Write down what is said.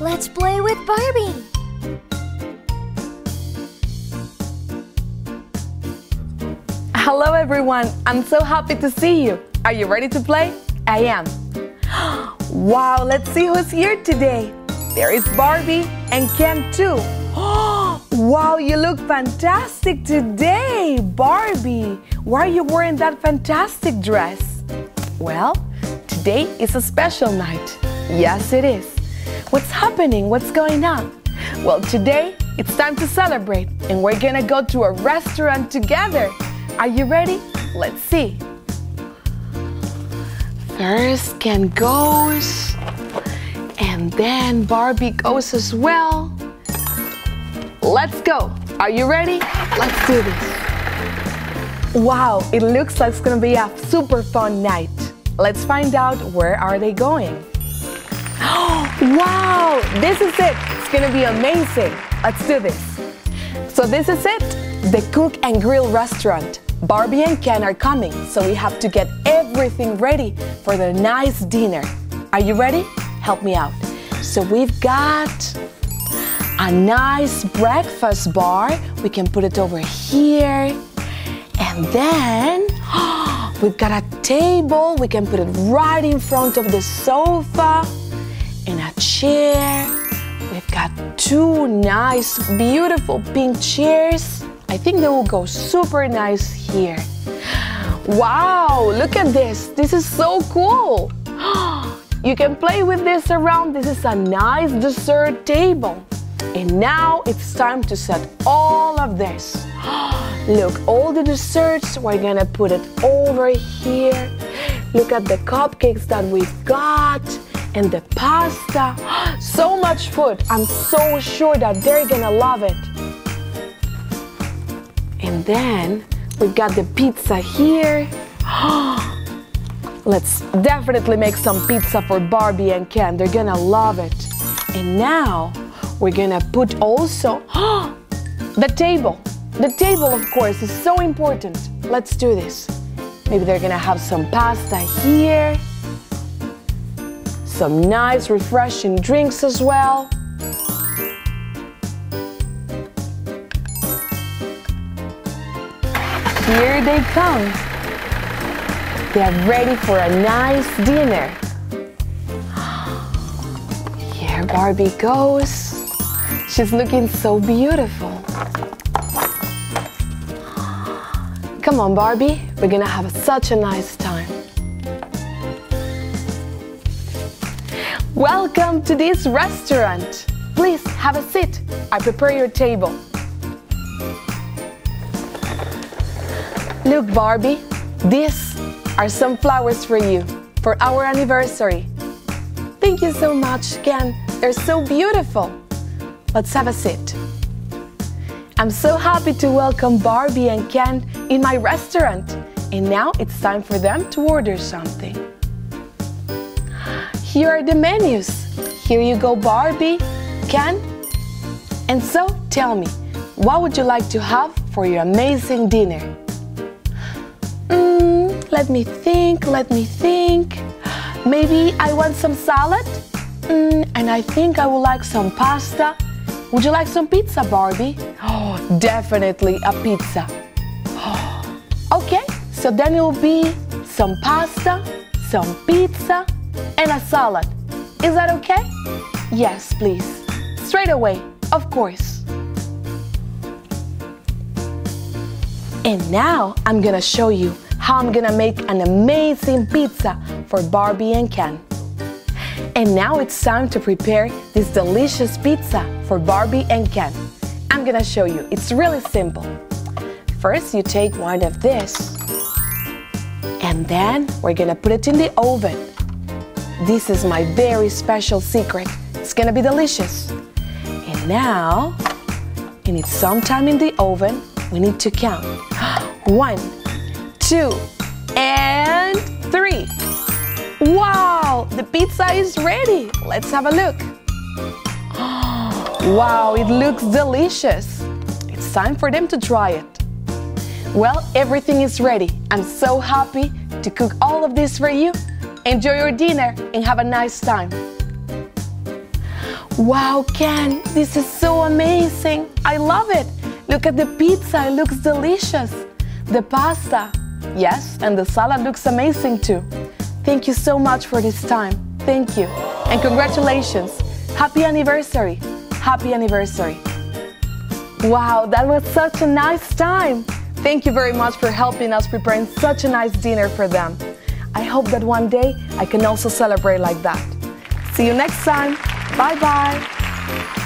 Let's play with Barbie. Hello everyone, I'm so happy to see you. Are you ready to play? I am. Wow, let's see who's here today. There is Barbie and Ken too. Wow, you look fantastic today, Barbie. Why are you wearing that fantastic dress? Well, today is a special night. Yes, it is. What's happening? What's going on? Well, today it's time to celebrate and we're gonna go to a restaurant together. Are you ready? Let's see. First Ken goes, and then Barbie goes as well. Let's go. Are you ready? Let's do this. Wow, it looks like it's gonna be a super fun night. Let's find out where are they going. Wow, this is it. It's gonna be amazing. Let's do this. So this is it, the Cook and Grill restaurant. Barbie and Ken are coming, so we have to get everything ready for the nice dinner. Are you ready? Help me out. So we've got a nice breakfast bar. We can put it over here. And then we've got a table. We can put it right in front of the sofa. And a chair. We've got two nice, beautiful pink chairs. I think they will go super nice here. Wow, look at this. This is so cool. You can play with this around. This is a nice dessert table. And now it's time to set all of this. Look, all the desserts, we're gonna put it over here. Look at the cupcakes that we've got. And the pasta, so much food. I'm so sure that they're gonna love it. And then we've got the pizza here. Let's definitely make some pizza for Barbie and Ken. They're gonna love it. And now we're gonna put also the table. The table, of course, is so important. Let's do this. Maybe they're gonna have some pasta here. Some nice refreshing drinks as well. Here they come. They're ready for a nice dinner. Here Barbie goes. She's looking so beautiful. Come on, Barbie. We're gonna have such a nice time. Welcome to this restaurant. Please have a seat. I prepare your table. Look, Barbie, these are some flowers for you for our anniversary. Thank you so much, Ken. They're so beautiful. Let's have a seat. I'm so happy to welcome Barbie and Ken in my restaurant. And now it's time for them to order something. Here are the menus. Here you go, Barbie, Ken. And so, tell me, what would you like to have for your amazing dinner? Let me think. Maybe I want some salad. And I think I would like some pasta. Would you like some pizza, Barbie? Oh, definitely a pizza. Okay, so then it will be some pasta, some pizza, and a salad. Is that okay? Yes, please. Straight away, of course. And now I'm gonna show you how I'm gonna make an amazing pizza for Barbie and Ken. And now it's time to prepare this delicious pizza for Barbie and Ken. I'm gonna show you. It's really simple. First, you take one of this, and then we're gonna put it in the oven. This is my very special secret. It's gonna be delicious. And now, you need some time in the oven. We need to count. 1, 2, and 3. Wow, the pizza is ready. Let's have a look. Wow, it looks delicious. It's time for them to try it. Well, everything is ready. I'm so happy to cook all of this for you. Enjoy your dinner and have a nice time. Wow, Ken, this is so amazing. I love it. Look at the pizza, it looks delicious. The pasta, yes, and the salad looks amazing too. Thank you so much for this time. Thank you. And congratulations. Happy anniversary. Happy anniversary. Wow, that was such a nice time. Thank you very much for helping us preparing such a nice dinner for them. I hope that one day I can also celebrate like that. See you next time. Bye-bye.